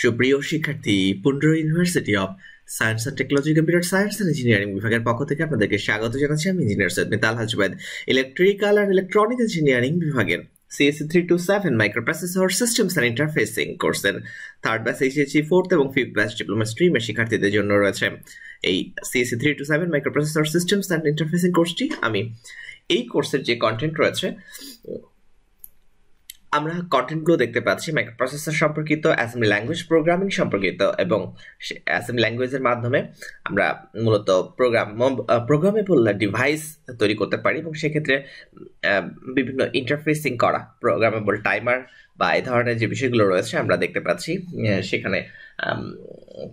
সুপ্রিয় শিক্ষার্থী, Pundra university of science and technology, computer science and engineering বিভাগের পক্ষ থেকে আপনাদেরকে স্বাগত জানাচ্ছি। আমি engineer Syed Mital Zubayed. Electrical and electronic engineering বিভাগের CSC 327 microprocessor systems and interfacing কোর্সের থার্ড ব্যাচ, এইচএসসি ফোর্থ এবং ফিফথ ব্যাচ ডিপ্লোমা স্ট্রিমের শিক্ষার্থীদের জন্য রয়েছে এই CSC 327 microprocessor systems and interfacing কোর্সটি। আমি এই কোর্সের যে কন্টেন্ট রয়েছে, আমরা কন্টেন্টগুলো দেখতে পাচ্ছি মাইক্রোপ্রসেসর সম্পর্কিত, অ্যাসেম্বলি ল্যাঙ্গুয়েজ প্রোগ্রামিং সম্পর্কিত, এবং অ্যাসেম্বলি ল্যাঙ্গুয়েজের মাধ্যমে আমরা মূলত প্রোগ্রামেবল ডিভাইস তৈরি করতে পারি, এবং সেক্ষেত্রে বিভিন্ন ইন্টারফেসিং করা প্রোগ্রামেবল টাইমার বা এই ধরনের যে বিষয়গুলো রয়েছে আমরা দেখতে পাচ্ছি। সেখানে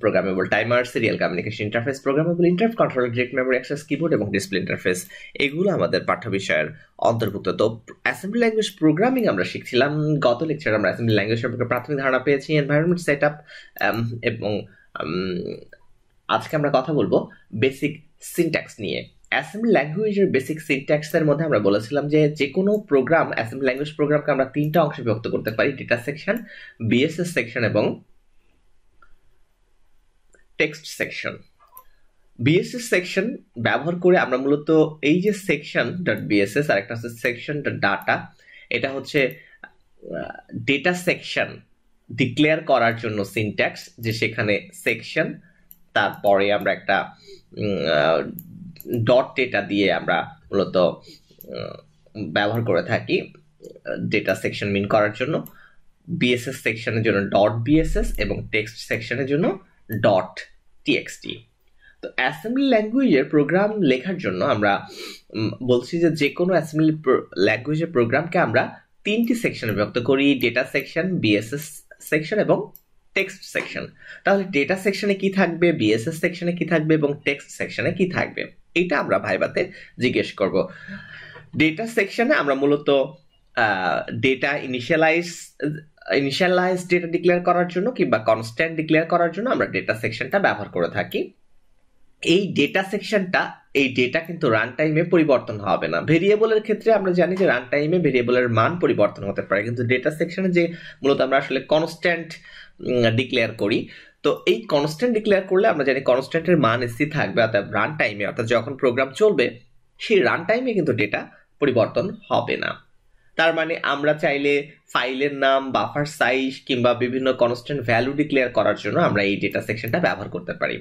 programmable timer, serial communication interface, programmable interrupt controller, direct memory access keyboard এবং ডিসপ্লে ইন্টারফেস, এগুলো আমাদের পাঠ্য বিষয়ের অন্তর্ভুক্ত। তো অ্যাসেম্বলি ল্যাঙ্গুয়েজ প্রোগ্রামিং আমরা শিখছিলাম। গত লেকচারে আমরা অ্যাসেম্বলি ল্যাঙ্গুয়েজ সম্পর্কে প্রাথমিক ধারণা পেয়েছি, এনভায়রনমেন্ট সেটআপ, এবং আজকে আমরা কথা বলবো বেসিক সিনট্যাক্স নিয়ে। অ্যাসেম্বলি ল্যাঙ্গুয়েজের বেসিক সিনট্যাক্সের মধ্যে আমরা বলেছিলাম যে কোনো প্রোগ্রাম, অ্যাসেম্বলি ল্যাঙ্গুয়েজ প্রোগ্রামকে আমরা তিনটা অংশে বিভক্ত করতে পারি: ডেটা সেকশন, বিএসএস সেকশন এবং টেক্সট সেকশন। বিএসএস সেকশন ব্যবহার করে আমরা মূলত এই যে সেকশন ডট বিএসএস আর একটা হচ্ছে সেকশন ডট ডাটা, এটা হচ্ছে ডেটা সেকশন ডিক্লেয়ার করার জন্য সিনট্যাক্স, যে সেখানে সেকশন, তারপরে আমরা একটা ডট ডেটা দিয়ে আমরা মূলত ব্যবহার করে থাকি ডেটা সেকশন মিন করার জন্য। বিএসএস সেকশনের জন্য ডট বিএসএস এবং টেক্সট সেকশনের জন্য ডট টিএক্সটি। তো অ্যাসেম্বলি ল্যাঙ্গুয়েজের প্রোগ্রাম লেখার জন্য আমরা বলছি যে কোনো অ্যাসেম্বলি ল্যাঙ্গুয়েজের প্রোগ্রামকে আমরা তিনটি সেকশনে বিভক্ত করি: ডেটা সেকশন, বিএসএস সেকশন এবং টেক্সট সেকশন। তাহলে ডেটা সেকশনে কি থাকবে, বিএসএস সেকশনে কি থাকবে এবং টেক্সট সেকশনে কি থাকবে, এটা আমরা ভাইভাতে জিজ্ঞেস করব। ডেটা সেকশনে আমরা মূলত ডেটা ইনিশিয়ালাইজ ডেটা ডিক্লেয়ার করার জন্য কিংবা কনস্ট্যান্ট ডিক্লেয়ার করার জন্য আমরা ডেটা সেকশনটা ব্যবহার করে থাকি। এই ডেটা সেকশনটা, এই ডেটা কিন্তু রান টাইমে পরিবর্তন হবে না। ভেরিয়েবলের ক্ষেত্রে আমরা জানি যে রান টাইমে ভেরিয়েবলের মান পরিবর্তন হতে পারে, কিন্তু ডেটা সেকশনে যে মূলত আমরা আসলে কনস্ট্যান্ট ডিক্লেয়ার করি, তো এই কনস্ট্যান্ট ডিক্লেয়ার করলে আমরা জানি কনস্ট্যান্টের মান স্থির থাকবে, অর্থাৎ রান টাইমে, অর্থাৎ যখন প্রোগ্রাম চলবে সেই রান টাইমে কিন্তু ডেটা পরিবর্তন হবে না। তার মানে আমরা চাইলে ফাইলের নাম, বাফার সাইজ কিংবা বিভিন্ন কনস্ট্যান্ট ভ্যালু ডিক্লেয়ার করার জন্য আমরা এই ডেটা সেকশনটা ব্যবহার করতে পারি।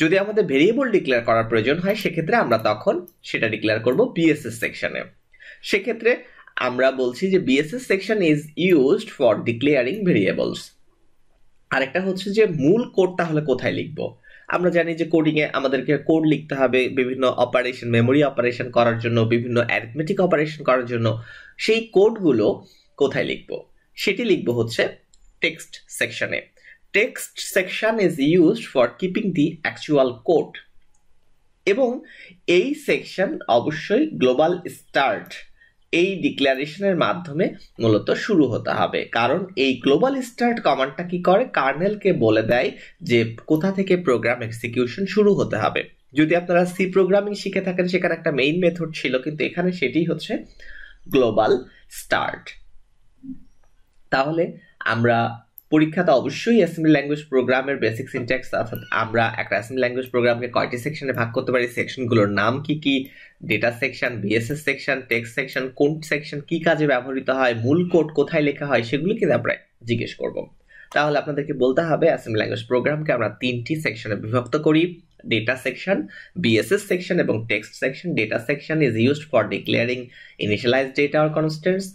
যদি আমাদের ভেরিয়েবল ডিক্লেয়ার করার প্রয়োজন হয়, সেক্ষেত্রে আমরা তখন সেটা ডিক্লেয়ার করব বিএসএস সেকশনে। সেক্ষেত্রে আমরা বলছি যে BSS section is used for declaring variables. আরেকটা হচ্ছে যে মূল কোড তাহলে কোথায় লিখবো? আমরা জানি যে কোডিং এ আমাদেরকে কোড লিখতে হবে বিভিন্ন অপারেশন, মেমোরি অপারেশন করার জন্য, বিভিন্ন অ্যারিথমেটিক অপারেশন করার জন্য। সেই কোডগুলো কোথায় লিখবো? সেটি লিখবো হচ্ছে টেক্সট সেকশনে। Text section is used for keeping the actual code, এবং এই সেকশন অবশ্যই গ্লোবাল স্টার্ট এই ডিক্লারেশনের মাধ্যমে মূলত শুরু হতে হবে, কারণ এই গ্লোবাল স্টার্ট কমান্ডটা কি করে, কার্নেলকে বলে দেয় যে কোথা থেকে প্রোগ্রাম এক্সিকিউশন শুরু হতে হবে। যদি আপনারা সি প্রোগ্রামিং শিখে থাকেন, সেখানে একটা মেইন মেথড ছিল, কিন্তু এখানে সেটি হচ্ছে গ্লোবাল স্টার্ট। তাহলে আমরা পরীক্ষাতে অবশ্যই অ্যাসেম্বলি ল্যাঙ্গুয়েজ প্রোগ্রামের বেসিক সিনট্যাক্স, অর্থাৎ আমরা একটা অ্যাসেম্বলি ল্যাঙ্গুয়েজ প্রোগ্রামকে কয়টি সেকশনে ভাগ করতে পারি, সেকশনগুলোর নাম কি কি, data section, BSS section, text section, কোন সেকশন কি কাজে ব্যবহৃত হয়, মূল কোড কোথায় লেখা হয়, সেগুলো কিন্তু আমরা জিজ্ঞেস করব। তাহলে আপনাদেরকে বলতে হবে অ্যাসেম্বলি ল্যাঙ্গুয়েজ প্রোগ্রামকে আমরা তিনটি সেকশনে বিভক্ত করি: ডেটা সেকশন, বিএসএস সেকশন এবং text section. Data section is used for declaring initialize data or constants.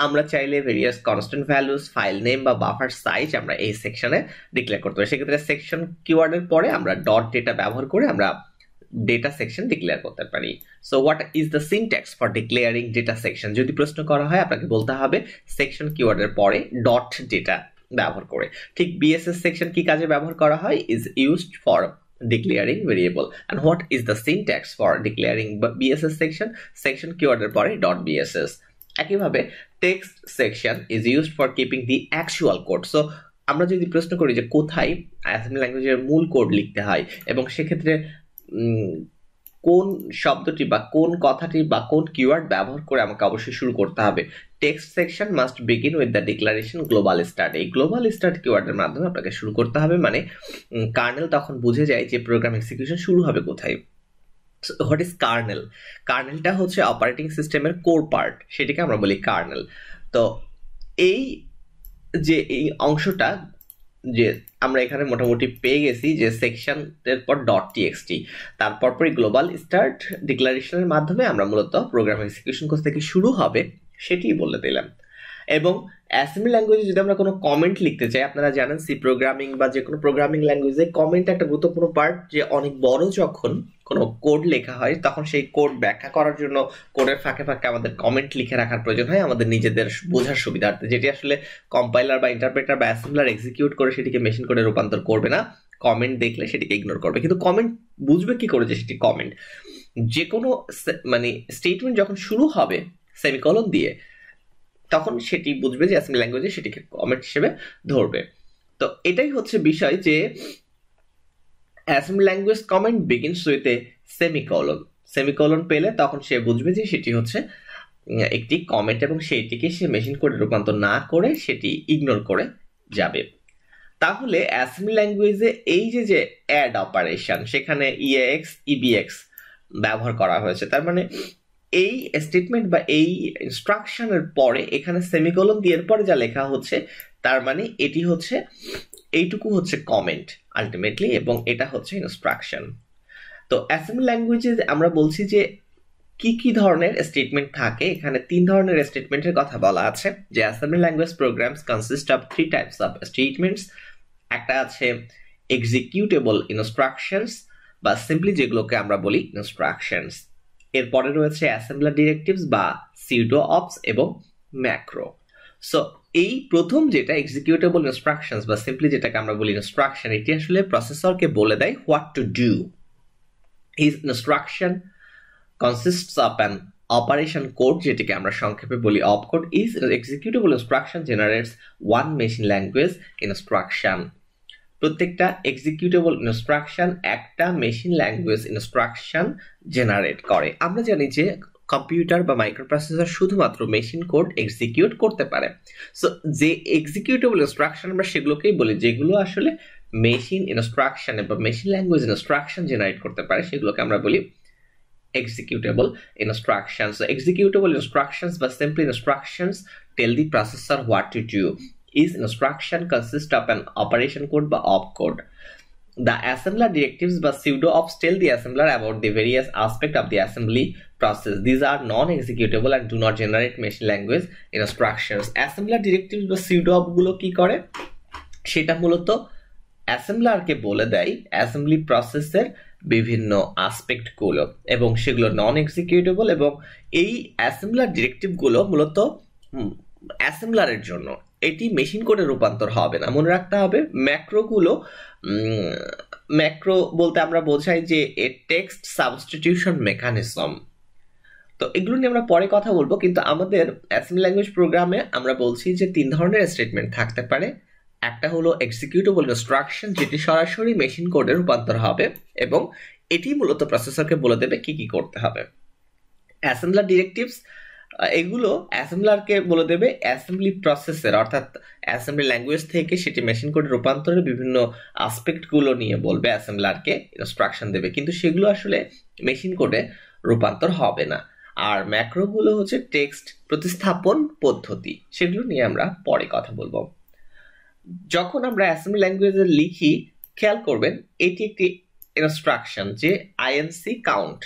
আমরা চাইলে various constant values, file name বা বাফার সাইজ আমরা এই সেকশনে ডিক্লেয়ার করতে পারি। সেক্ষেত্রে সেকশন কিওয়ার্ডের পরে আমরা ডট ডেটা ব্যবহার করে আমরা ডেটা সেকশন ডিক্লেয়ার করতে পারি। So what is the syntax for declaring data section? যদি প্রশ্ন করা হয়, আপনাকে বলতে হবে সেকশন কিওয়ার্ডের পরে ডট ডেটা ব্যবহার করে। ঠিক বিএসএস সেকশন কি কাজে ব্যবহার করা হয়? Is used for declaring variable. And what is the syntax for declaring BSS section? Section keyword এর পরে .bss. একইভাবে text section is used for keeping the actual code. So আমরা যদি প্রশ্ন করি যে কোথায় অ্যাসেম্বলি ল্যাঙ্গুয়েজের মূল কোড লিখতে হয়, এবং সেক্ষেত্রে কোন শব্দটি বা কোন কথাটি বা কোন কিওয়ার্ড ব্যবহার করে আমাকে অবশ্যই শুরু করতে হবে। Text section must begin with the declaration global start. এই গ্লোবাল স্টার্ট কিওয়ার্ডের মাধ্যমে আপনাকে শুরু করতে হবে, মানে কার্নেল তখন বুঝে যায় যে প্রোগ্রাম এক্সিকিউশন শুরু হবে কোথায়। What is kernel? কার্নেলটা হচ্ছে অপারেটিং সিস্টেমের কোর পার্ট, সেটাকে আমরা বলি কার্নেল। তো এই যে এই অংশটা যে আমরা এখানে মোটামুটি পেয়ে গেছি যে সেকশনের পর ডট টিএক্সটি, তারপর পরে গ্লোবাল স্টার্ট ডিক্লারেশনের মাধ্যমে আমরা মূলত প্রোগ্রাম এক্সিকিউশন কোথা থেকে শুরু হবে সেটি বলে দিলাম। এবং অ্যাসেম্বলি ল্যাঙ্গুয়েজে যদি আমরা কোনো কমেন্ট লিখতে চাই, আপনারা জানেন সি প্রোগ্রামিং বা যে কোনো প্রোগ্রামিং ল্যাঙ্গুয়েজে কমেন্ট একটা গুরুত্বপূর্ণ পার্ট, যে অনেক বড় যখন কোনো কোড লেখা হয় তখন সেই কোড ব্যাখ্যা করার জন্য কোডের ফাঁকে ফাঁকে আমাদের কমেন্ট লিখে রাখার প্রয়োজন হয় আমাদের নিজেদের বোঝার সুবিধার্থে, যেটি আসলে কম্পাইলার বা ইন্টারপ্রেটার বা অ্যাসেম্বলার এক্সিকিউট করে সেটিকে মেশিন কোডে রূপান্তর করবে না, কমেন্ট দেখলে সেটিকে ইগনোর করবে। কিন্তু কমেন্ট বুঝবে কি করে যে সেটি কমেন্ট? যে কোনো মানে স্টেটমেন্ট যখন শুরু হবে সেমিকলন দিয়ে, তখন সেটি বুঝবে যে অ্যাসেম্বলি ল্যাঙ্গুয়েজে সেটিকে কমেন্ট হিসেবে ধরবে। তো এটাই হচ্ছে বিষয় যে assembly language comment begins with a semicolon. Semicolon পেলে তখন সে বুঝবে যে সেটি হচ্ছে একটি কমেন্ট এবং সেইটিকে সে মেশিন কোডে রূপান্তর না করে সেটি ইগনোর করে যাবে। তাহলে অ্যাসেম্বলি ল্যাঙ্গুয়েজে এই যে অ্যাড অপারেশন, সেখানে ইএএক্স ইবিএক্স ব্যবহার করা হয়েছে, তার মানে এই স্টেটমেন্ট বা এই ইনস্ট্রাকশনের পরে এখানে সেমিকোলন দিয়ে পরে যা লেখা হচ্ছে তার মানে এটি হচ্ছে এইটুকু হচ্ছে কমেন্ট আলটিমেটলি, এবং এটা হচ্ছে ইনস্ট্রাকশন। তো অ্যাসেম্বলি ল্যাঙ্গুয়েজে আমরা বলছি যে কি কি ধরনের স্টেটমেন্ট থাকে, এখানে 3 ধরনের স্টেটমেন্টের কথা বলা আছে। যে assembly language programs consist of 3 types of statements. একটা আছে এক্সিকিউটেবল ইনস্ট্রাকশনস বা সিম্পলি যেগুলোকে আমরা বলি ইনস্ট্রাকশনস। এরপরে রয়েছে অ্যাসেম্বলার ডিরেক্টিভস বা সিউডো অপস এবং ম্যাক্রো। সো এই প্রথম যেটা এক্সিকিউটেবল ইনস্ট্রাকশনস বা সিম্পলি যেটাকে আমরা বলি ইনস্ট্রাকশন, এটি আসলে প্রসেসরকে বলে দেয় what to do. His instruction consists of an operation code, যেটিকে আমরা সংক্ষেপে বলি opcode, is executable instruction generates one machine language instruction। প্রত্যেকটা এক্সিকিউটেবল ইনস্ট্রাকশন একটা মেশিন ল্যাঙ্গুয়েজ ইনস্ট্রাকশন জেনারেট করে। আমরা জানি যে কম্পিউটার বা মাইক্রোপ্রসেসর শুধুমাত্র মেশিন কোড এক্সিকিউট করতে পারে। সো যে এক্সিকিউটেবল ইনস্ট্রাকশন আমরা সেগুলোকেই বলি যেগুলো আসলে মেশিন ইনস্ট্রাকশন বা মেশিন ল্যাঙ্গুয়েজ ইনস্ট্রাকশন জেনারেট করতে পারে, সেগুলোকে আমরা বলি executable instructions. So executable instructions but simply instructions tell the processor what to do. Each instruction consists of an operation code by opcode. The assembler directives by pseudo ops tell the assembler about the various aspects of the assembly process. These are non-executable and do not generate machine language instructions. Assembler directives বা pseudo op গুলো কি করে, সেটা মূলত অ্যাসেম্বলারকে বলে দেয় assembly প্রসেসের বিভিন্ন আসপেক্ট গুলো এবং সেগুলো নন এক্সিকিউটেবল, এবং এই অ্যাসেম্বলার ডিরেক্টিভ গুলো মূলত অ্যাসেম্বলারের জন্য, এটি মেশিন কোডে রূপান্তর হবে না। মনে রাখতে হবে ম্যাক্রোগুলো, ম্যাক্রো বলতে আমরা বোঝাই যে এ টেক্সট সাবস্টিটিউশন মেকানিজম। তো এগুলো নিয়ে আমরা পরে কথা বলবো, কিন্তু আমাদের অ্যাসেম্বলি ল্যাঙ্গুয়েজ প্রোগ্রামে আমরা বলছি যে 3 ধরনের স্টেটমেন্ট থাকতে পারে। একটা হলো এক্সিকিউটেবল ইনস্ট্রাকশন, যেটি সরাসরি মেশিন কোডে রূপান্তর হবে এবং এটি মূলত প্রসেসরকে বলে দেবে কি কি করতে হবে। অ্যাসেম্বলার ডিরেক্টিভস, এগুলো অ্যাসেম্বলারকে বলে দেবে অ্যাসেম্বলি প্রসেসের অর্থাৎ অ্যাসেম্বলি ল্যাঙ্গুয়েজ থেকে সেটি মেশিন কোডে রূপান্তরের বিভিন্ন আসপেক্ট গুলো নিয়ে বলবে, অ্যাসেম্বলারকে ইনস্ট্রাকশন দেবে, কিন্তু সেগুলো আসলে মেশিন কোডে রূপান্তর হবে না। আর ম্যাক্রোগুলো হচ্ছে টেক্সট প্রতিস্থাপন পদ্ধতি, সেগুলো নিয়ে আমরা পরে কথা বলবো। যখন আমরা অ্যাসেম্বলি ল্যাঙ্গুয়েজে লিখি, খেয়াল করবেন এটি একটি ইনস্ট্রাকশন যে আইএনসি কাউন্ট,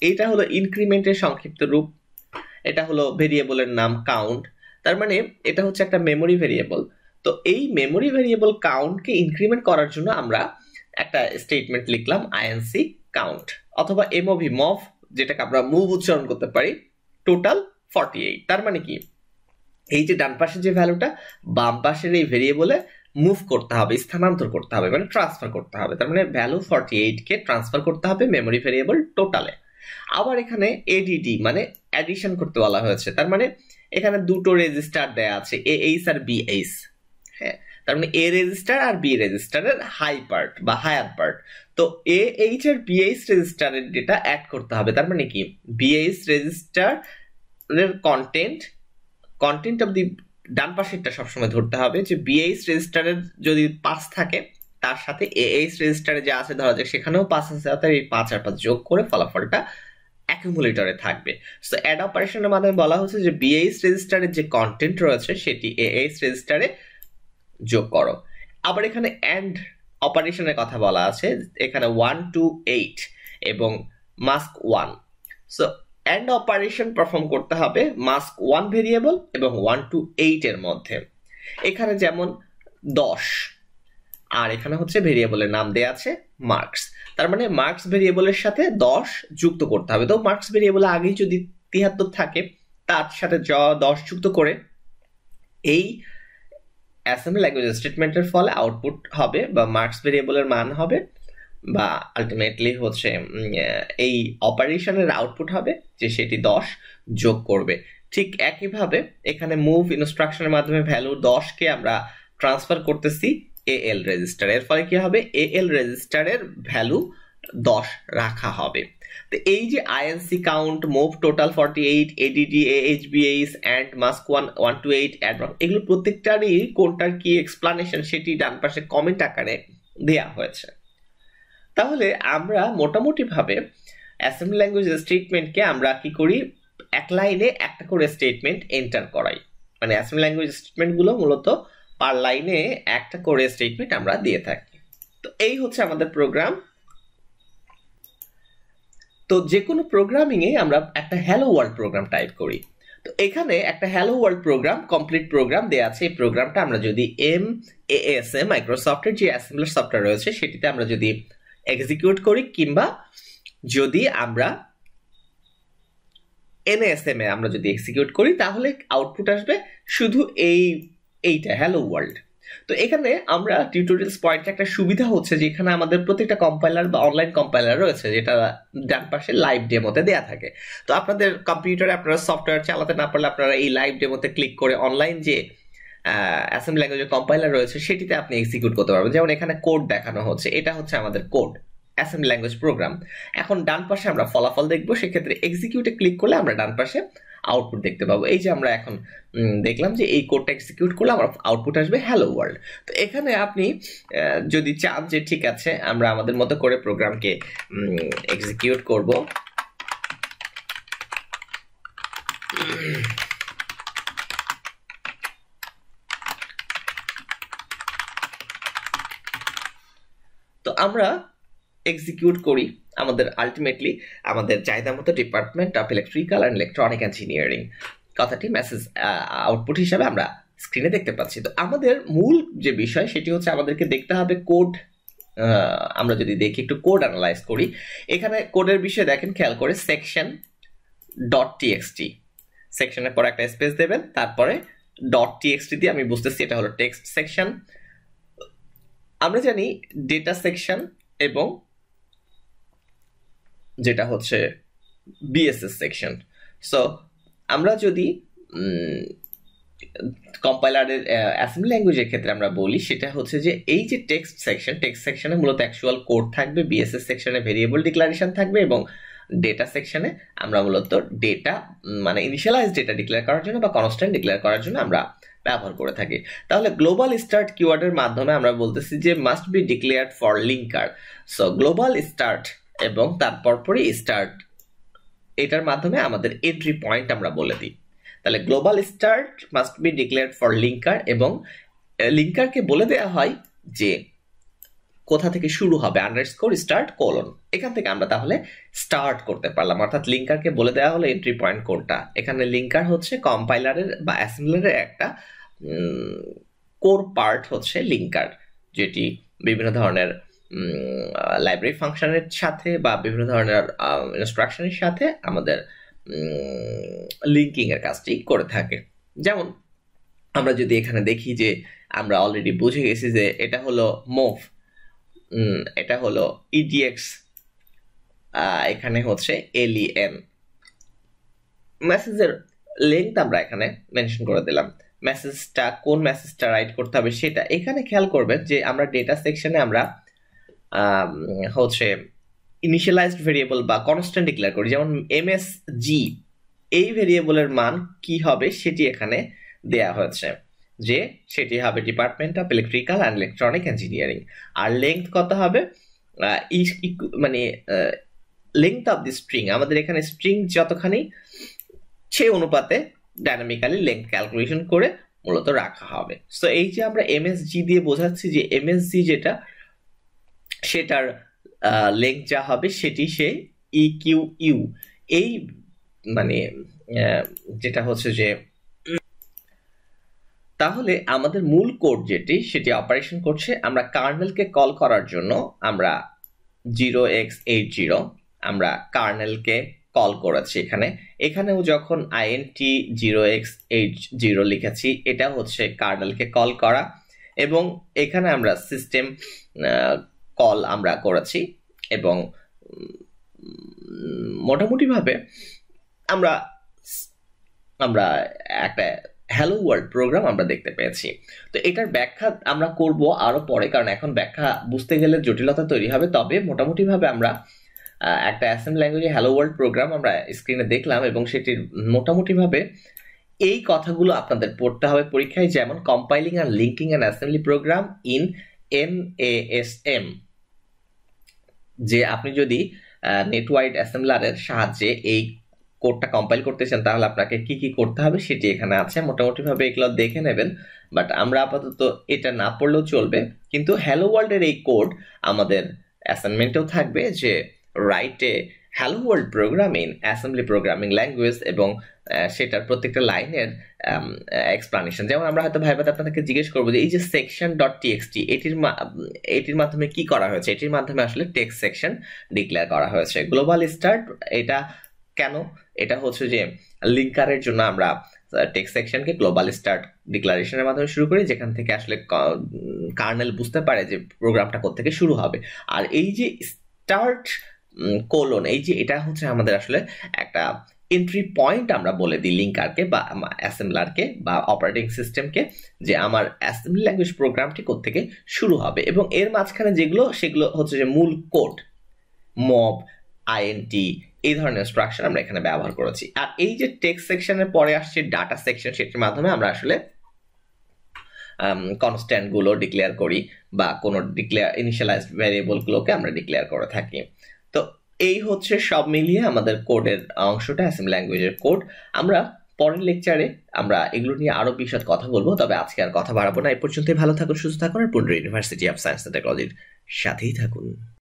এটা হলো ইনক্রিমেন্টের সংক্ষিপ্ত রূপ, এটা হলো ভেরিয়েবলের নাম কাউন্ট, তার মানে এটা হচ্ছে একটা মেমোরি ভেরিয়েবল। তো এই মেমোরি ভেরিয়েবল কাউন্টকে ইনক্রিমেন্ট করার জন্য আমরা একটা স্টেটমেন্ট লিখলাম আইএনসি কাউন্ট, অথবা এমওভি মভ, যেটাকে আমরা মুভ উচ্চারণ করতে পারি, টোটাল 48। তার মানে কি, এই যে ডান পাশের যে ভ্যালুটা বাম পাশের এই ভেরিয়েবলে মুভ করতে হবে, স্থানান্তর করতে হবে, মানে ট্রান্সফার করতে হবে। তার মানে ভ্যালু 48 কে ট্রান্সফার করতে হবে মেমোরি ভেরিয়েবল টোটালে। আবার এখানে এডিডি মানে অ্যাডিশন করতে বলা হয়েছে, তার মানে এখানে দুটো রেজিস্টার দেয়া আছে, এইচ আর বিএইচ। হ্যাঁ, তার মানে এ রেজিস্টার আর বি রেজিস্টারের হাই পার্ট বা হায়ার পার্ট। তো এ এইচ আর বিএইচ রেজিস্টারের ডেটা অ্যাড করতে হবে। তার মানে কি বিএইচ রেজিস্টারের কন্টেন্ট অফ দি ডান পাশেরটা সবসময় ধরতে হবে যে বিএইচ রেজিস্টারের যদি 5 থাকে তার সাথে এএইচ রেজিস্টারে যা আছে ধরা যাক সেখানেও 5 আছে, অর্থাৎ এই 5 আর 5 যোগ করে ফলাফলটা অ্যাকুমুলেটরে থাকবে। সো অ্যাড অপারেশনের মাধ্যমে বলা হচ্ছে যে বিএইচ রেজিস্টারের যে কন্টেন্ট রয়েছে সেটি এএইচ রেজিস্টারে যোগ করো। আবার এখানে অ্যান্ড অপারেশনের কথা বলা আছে, এখানে 1 to 8 এবং mask 1। So and operation perform করতে হবে মাস্ক 1 ভেরিয়েবল এবং 1 to 8 এর মধ্যে। এখানে যেমন 10 আর এখানে হচ্ছে ভেরিয়েবলের নাম দেয়া আছে মার্কস। তার মানে মার্কস ভেরিয়েবলের সাথে 10 যুক্ত করতে হবে। তো মার্কস ভেরিয়েবলে আগেই যদি 73 থাকে তার সাথে 10 যুক্ত করে এই অ্যাসেম্বলি ল্যাঙ্গুয়েজ স্টেটমেন্টের ফলে আউটপুট হবে বা মার্কস ভেরিয়েবলের মান হবে বা আলটিমেটলি হচ্ছে এই অপারেশনের আউটপুট হবে যে সেটি 10 যোগ করবে। ঠিক একইভাবে এখানে মুভ ইনস্ট্রাকশনের মাধ্যমে ভ্যালু 10 কে আমরা ট্রান্সফার করতেছি এএল রেজিস্টার। এর ফলে কি হবে এএল রেজিস্টারের ভ্যালু 10 রাখা হবে। তো এই যে INC count, move total 48, ADD, AHBH, and mask 1 to 8 add, এগুলো প্রত্যেকটারই কোনটার কি এক্সপ্লানেশন সেটি ডান পাশে কমেন্ট আকারে দেয়া হয়েছে। তাহলে আমরা মোটামুটি ভাবে অ্যাসেম্বলি ল্যাঙ্গুয়েজ স্টেটমেন্টকে আমরা কি করি, এক লাইনে একটা করে স্টেটমেন্ট এন্টার করাই। মানে অ্যাসেম্বলি ল্যাঙ্গুয়েজ স্টেটমেন্টগুলো মূলত পার লাইনে একটা করে স্টেটমেন্ট আমরা দিয়ে থাকি। তো এই হচ্ছে আমাদের প্রোগ্রাম। তো যে কোনো প্রোগ্রামিং এ আমরা একটা হ্যালো ওয়ার্ল্ড প্রোগ্রাম টাইপ করি। তো এখানে একটা hello world program, complete program দেয়া আছে। এই প্রোগ্রামটা আমরা যদি MASM মাইক্রোসফটের যে অ্যাসেম্বলার সফটওয়্যার রয়েছে সেটিতে আমরা যদি এক্সিকিউট করি কিংবা যদি আমরা NASM এ আমরা যদি এক্সিকিউট করি তাহলে আউটপুট আসবে শুধু এইটা হ্যালো ওয়ার্ল্ড। তো এখানে আমরা টিউটোরিয়ালস পয়েন্টে একটা সুবিধা হচ্ছে যে এখানে আমাদের প্রত্যেকটা কম্পাইলার বা অনলাইন কম্পাইলার রয়েছে যেটা ডান পাশে লাইভ ডেমোতে দেয়া থাকে। তো আপনাদের কম্পিউটারে আপনারা সফটওয়্যার চালাতে না পারলে আপনারা এই লাইভ ডেমোতে ক্লিক করে অনলাইন যে অ্যাসেম্বলি ল্যাঙ্গুয়েজের কম্পাইলার রয়েছে সেটিতে আপনি এক্সিকিউট করতে পারবেন। যেমন এখানে কোড দেখানো হচ্ছে, এটা হচ্ছে আমাদের কোড অ্যাসেম্বলি ল্যাঙ্গুয়েজ প্রোগ্রাম। এখন ডান পাশে আমরা ফলাফল দেখবো, সেক্ষেত্রে এক্সিকিউটে ক্লিক করলে আমরা ডান পাশে আউটপুট দেখতে পাবো। এই যে আমরা এখন দেখলাম যে এই কোডটা এক্সিকিউট করলে আমার আউটপুট আসবে হ্যালো ওয়ার্ল্ড। তো এখানে আপনি যদি চান যে ঠিক আছে আমরা আমাদের মতো করে প্রোগ্রামকে এক্সিকিউট করব, তো আমরা এক্সিকিউট করি আমাদের আলটিমেটলি আমাদের চাহিদা মতো department of electrical and electronic engineering কথাটি মেসেজ আউটপুট হিসাবে আমরা স্ক্রিনে দেখতে পাচ্ছি। তো আমাদের মূল যে বিষয় সেটি হচ্ছে আমাদেরকে দেখতে হবে কোড। আমরা যদি দেখি একটু কোড অ্যানালাইজ করি, এখানে কোডের বিষয়ে দেখেন খেয়াল করে সেকশন ডট টিএক্সটি, সেকশনের পর একটা স্পেস দেবেন, তারপরে ডট টিএক্সটি দিয়ে আমি বুঝতেছি এটা হলো টেক্সট সেকশন। আমরা জানি ডেটা সেকশন এবং যেটা হচ্ছে বিএসএস সেকশন। সো আমরা যদি কম্পাইলারের অ্যাসেম্বলি ল্যাঙ্গুয়েজের ক্ষেত্রে আমরা বলি সেটা হচ্ছে যে এই যে টেক্সট সেকশনে মূলত অ্যাকচুয়াল কোড থাকবে, বিএসএস সেকশনে ভেরিয়েবল ডিক্লারেশন থাকবে এবং ডেটা সেকশনে আমরা মূলত ডেটা মানে ইনিশিয়ালাইজ ডেটা ডিক্লেয়ার করার জন্য বা কনস্ট্যান্ট ডিক্লেয়ার করার জন্য আমরা ব্যবহার করে থাকি। তাহলে গ্লোবাল স্টার্ট কিওয়ার্ডের মাধ্যমে আমরা বলতেছি যে must be declared for linker. So global start এবং তারপর পরে স্টার্ট, এটার মাধ্যমে আমাদের এন্ট্রি পয়েন্ট আমরা বলে দিই। তাহলে global start must be declared for linker এবং লিঙ্কারকে বলে দেওয়া হয় যে কোথা থেকে শুরু হবে, আন্ডারস্কোর স্টার্ট কোলন, এখান থেকে আমরা তাহলে স্টার্ট করতে পারলাম। অর্থাৎ লিঙ্কারকে বলে দেওয়া হলো এন্ট্রি পয়েন্ট কোনটা। এখানে লিঙ্কার হচ্ছে কম্পাইলারের বা অ্যাসেম্বলারের একটা কোর পার্ট হচ্ছে লিঙ্কার, যেটি বিভিন্ন ধরনের লাইব্রেরি ফাংশনের সাথে বা বিভিন্ন ধরনের ইনস্ট্রাকশনের সাথে আমাদের লিঙ্কিং এর কাজটি করে থাকে। যেমন আমরা যদি এখানে দেখি যে আমরা অলরেডি বুঝে গেছি যে এটা হলো মুভ, এটা হলো ইডিএক্স, এখানে হচ্ছে এলইএন। মেসেজের লেংথ আমরা এখানে মেনশন করে দিলাম, মেসেজটা কোন মেসেজটা রাইট করতে হবে সেটা এখানে খেয়াল করবেন যে আমরা ডেটা সেকশনে আমরা হচ্ছে ইনিশিয়ালাইজড ভেরিয়েবল বা কনস্ট্যান্ট ডিক্লেয়ার করি, যেমন এমএসজি এই ভেরিয়েবলের মান কি হবে সেটি এখানে দেয়া হয়েছে, যে সেটি হবে department of electrical and electronic engineering. আর লেংথ কত হবে, মানে লেংথ অফ দি স্ট্রিং, আমাদের এখানে স্ট্রিং যতখানি সেই অনুপাতে ডাইনামিক্যালি লেংথ ক্যালকুলেশন করে মূলত রাখা হবে। সো এই যে আমরা এমএসজি দিয়ে বোঝাচ্ছি যে এমএসজি যেটা সেটার লেংথ যা হবে সেটি সে ইকিউ এই মানে যেটা হচ্ছে যে, তাহলে আমাদের মূল কোড যেটি সেটি অপারেশন করছে, আমরা কার্নেলকে কল করার জন্য আমরা 0x80 আমরা কার্নেলকে কল করেছি এখানেও যখন int 0x80 লিখেছি এটা হচ্ছে কার্নেলকে কল করা, এবং এখানে আমরা সিস্টেম কল আমরা করেছি, এবং মোটামুটি ভাবে আমরা একটা হ্যালো ওয়ার্ল্ড প্রোগ্রাম আমরা দেখতে পেয়েছি। তো এটার ব্যাখ্যা আমরা করব আরো পরে, কারণ এখন ব্যাখ্যা বুঝতে গেলে জটিলতা তৈরি হবে। তবে মোটামুটি ভাবে আমরা একটা অ্যাসেম্বলি ল্যাঙ্গুয়েজে হ্যালো ওয়ার্ল্ড প্রোগ্রাম আমরা স্ক্রিনে দেখলাম, এবং সেটির মোটামুটি ভাবে এই কথাগুলো আপনাদের পড়তে হবে পরীক্ষায়, যেমন compiling and linking an assembly program in NASM, যে আপনি যদি নেটওয়াইড অ্যাসেম্বলারের সাহায্যে এই কোডটা কম্পাইল করতে চান তাহলে আপনাকে কি কি করতে হবে সেটি এখানে আছে, মোটামুটি ভাবে এগুলো দেখে নেবেন। বাট আমরা আপাতত এটা না পড়লেও চলবে, কিন্তু হ্যালো ওয়ার্ল্ডের এই কোড আমাদের অ্যাসাইনমেন্টেও থাকবে, যে write a hello world program in assembly programming language, এবং সেটার প্রত্যেকটা লাইনের এক্সপ্লানেশন। যেমন আমরা হয়তো ভাইবাতে আপনাদেরকে জিজ্ঞেস করবো যে এই যে section.txt এটির মাধ্যমে কি করা হয়েছে, এটির মাধ্যমে আসলে টেক্সট সেকশন ডিক্লেয়ার করা হয়েছে। গ্লোবাল স্টার্ট এটা কেন, এটা হচ্ছে যে লিঙ্কারের জন্য আমরা টেক্সট সেকশনকে গ্লোবাল স্টার্ট ডিক্লারেশনের মাধ্যমে শুরু করি, যেখান থেকে আসলে কার্নেল বুঝতে পারে যে প্রোগ্রামটা কোত্থেকে শুরু হবে। আর এই যে স্টার্ট কোলন, এই যে এটা হচ্ছে আমাদের আসলে একটা এন্ট্রি পয়েন্ট আমরা বলে দিই লিঙ্কারকে বা অ্যাসেম্বলারকে বা অপারেটিং সিস্টেমকে, যে আমার অ্যাসেম্বলি ল্যাঙ্গুয়েজ প্রোগ্রামটি কোত্থেকে শুরু হবে, এবং এর মাঝখানে যেগুলো সেগুলো হচ্ছে যে মূল কোড, মব, INT এই ধরনের স্ট্রাকচার আমরা এখানে ব্যবহার করেছি। আর এই যে টেক্সট সেকশনের পরে আসছে ডাটা সেকশন, সেটির মাধ্যমে আমরা আসলে কনস্ট্যান্ট গুলো ডিক্লেয়ার করি বা কোনো ইনিশিয়ালাইজড ভ্যারিয়েবল গুলোকে আমরা ডিক্লেয়ার করে থাকি। তো এই হচ্ছে সব মিলিয়ে আমাদের কোডের অংশটা, অ্যাসেম্বলি ল্যাঙ্গুয়েজের কোড। আমরা পরের লেকচারে আমরা এগুলো নিয়ে আরো বিশদ কথা বলবো, তবে আজকে আর কথা বাড়াবো না। এই পর্যন্তই, ভালো থাকুন, সুস্থ থাকুন, আর Pundra university of science and টেকনোলজির সাথেই থাকুন।